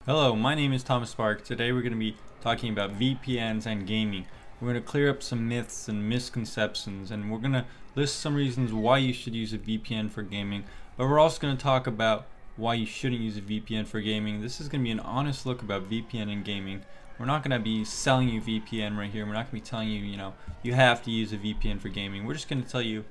Hello, my name is Thomas Spark. Today we're going to be talking about VPNs and gaming. We're going to clear up some myths and misconceptions, and we're going to list some reasons why you should use a VPN for gaming, but we're also going to talk about why you shouldn't use a VPN for gaming. This is going to be an honest look about VPN and gaming. We're not going to be selling you VPN right here. We're not going to be telling you, you have to use a VPN for gaming. We're just going to tell you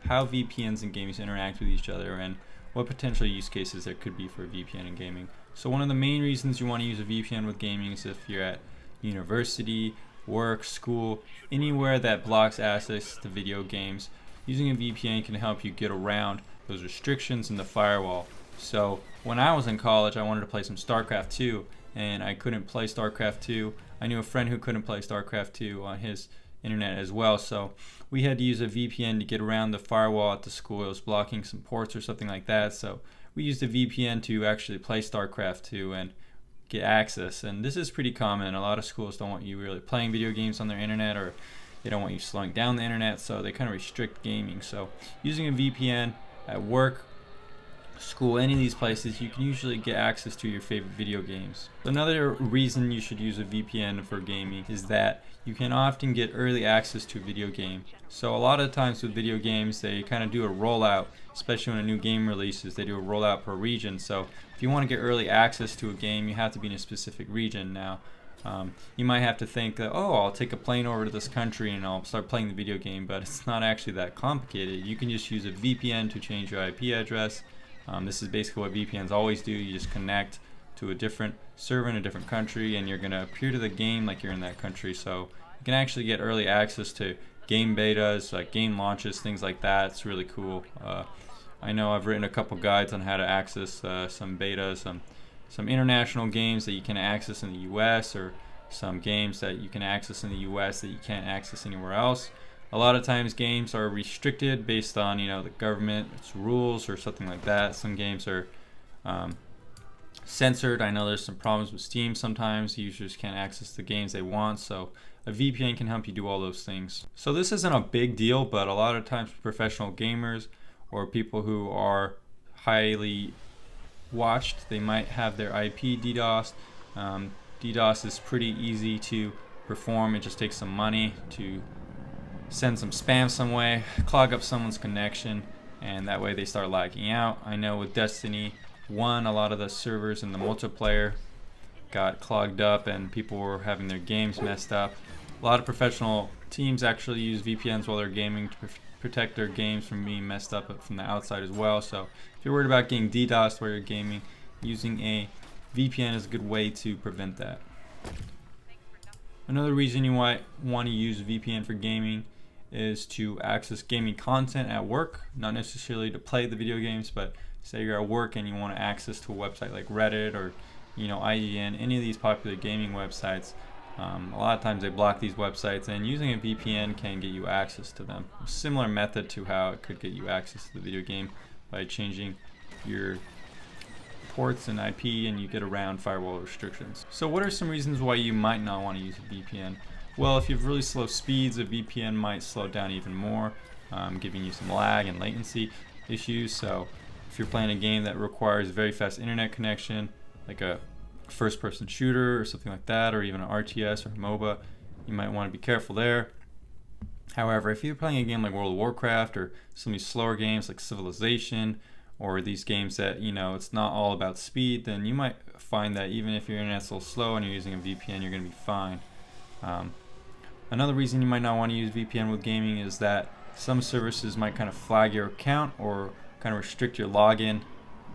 how VPNs and games interact with each other and what potential use cases there could be for a VPN in gaming. So one of the main reasons you want to use a VPN with gaming is if you're at university, work, school, anywhere that blocks access to video games. Using a VPN can help you get around those restrictions in the firewall. So when I was in college, I wanted to play some StarCraft 2, and I couldn't play StarCraft 2. I knew a friend who couldn't play StarCraft 2 on his internet as well, so we had to use a VPN to get around the firewall at the school. It was blocking some ports or something like that, so we used a VPN to actually play StarCraft 2 and get access. And this is pretty common. A lot of schools don't want you really playing video games on their internet, or they don't want you slowing down the internet, so they kind of restrict gaming. So using a VPN at work, school, any of these places, you can usually get access to your favorite video games. Another reason you should use a VPN for gaming is that you can often get early access to a video game. So a lot of times with video games, they kind of do a rollout, especially when a new game releases, they do a rollout per region. So if you want to get early access to a game, you have to be in a specific region. Now, you might have to think that, oh, I'll take a plane over to this country and I'll start playing the video game, but it's not actually that complicated. You can just use a VPN to change your IP address. This is basically what VPNs always do. You just connect to a different server in a different country, and you're going to appear to the game like you're in that country. So you can actually get early access to game betas, like game launches, things like that. It's really cool. I know I've written a couple guides on how to access some betas, some international games that you can access in the US, or some games that you can access in the US that you can't access anywhere else. A lot of times games are restricted based on the government's rules or something like that. Some games are censored. I know there's some problems with Steam sometimes. Users can't access the games they want, so a VPN can help you do all those things. So this isn't a big deal, but a lot of times professional gamers or people who are highly watched, they might have their IP DDoSed. DDoS is pretty easy to perform. It just takes some money to send some spam some way, clog up someone's connection, and that way they start lagging out. I know with Destiny 1, a lot of the servers in the multiplayer got clogged up and people were having their games messed up. A lot of professional teams actually use VPNs while they're gaming to protect their games from being messed up from the outside as well. So if you're worried about getting DDoSed while you're gaming, using a VPN is a good way to prevent that. Another reason you might want to use VPN for gaming is to access gaming content at work, not necessarily to play the video games, but say you're at work and you want to access to a website like Reddit or IGN, any of these popular gaming websites. A lot of times they block these websites, and using a VPN can get you access to them. A similar method to how it could get you access to the video game by changing your ports and IP, and you get around firewall restrictions. So what are some reasons why you might not want to use a VPN? Well, if you have really slow speeds, a VPN might slow down even more, giving you some lag and latency issues. So if you're playing a game that requires very fast internet connection, like a first-person shooter or something like that, or even an RTS or MOBA, you might want to be careful there. However, if you're playing a game like World of Warcraft or some of these slower games like Civilization, or these games that it's not all about speed, then you might find that even if your internet's a little slow and you're using a VPN, you're going to be fine. Another reason you might not want to use VPN with gaming is that some services might kind of flag your account or kind of restrict your login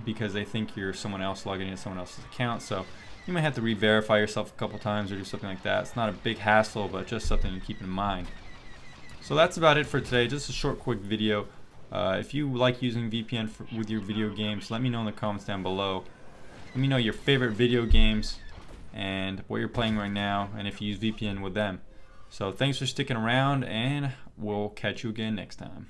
because they think you're someone else logging into someone else's account. So you might have to re-verify yourself a couple times or do something like that. It's not a big hassle, but just something to keep in mind. So that's about it for today. Just a short, quick video. If you like using VPN with your video games, let me know in the comments down below. Let me know your favorite video games and what you're playing right now, and if you use VPN with them. So thanks for sticking around, and we'll catch you again next time.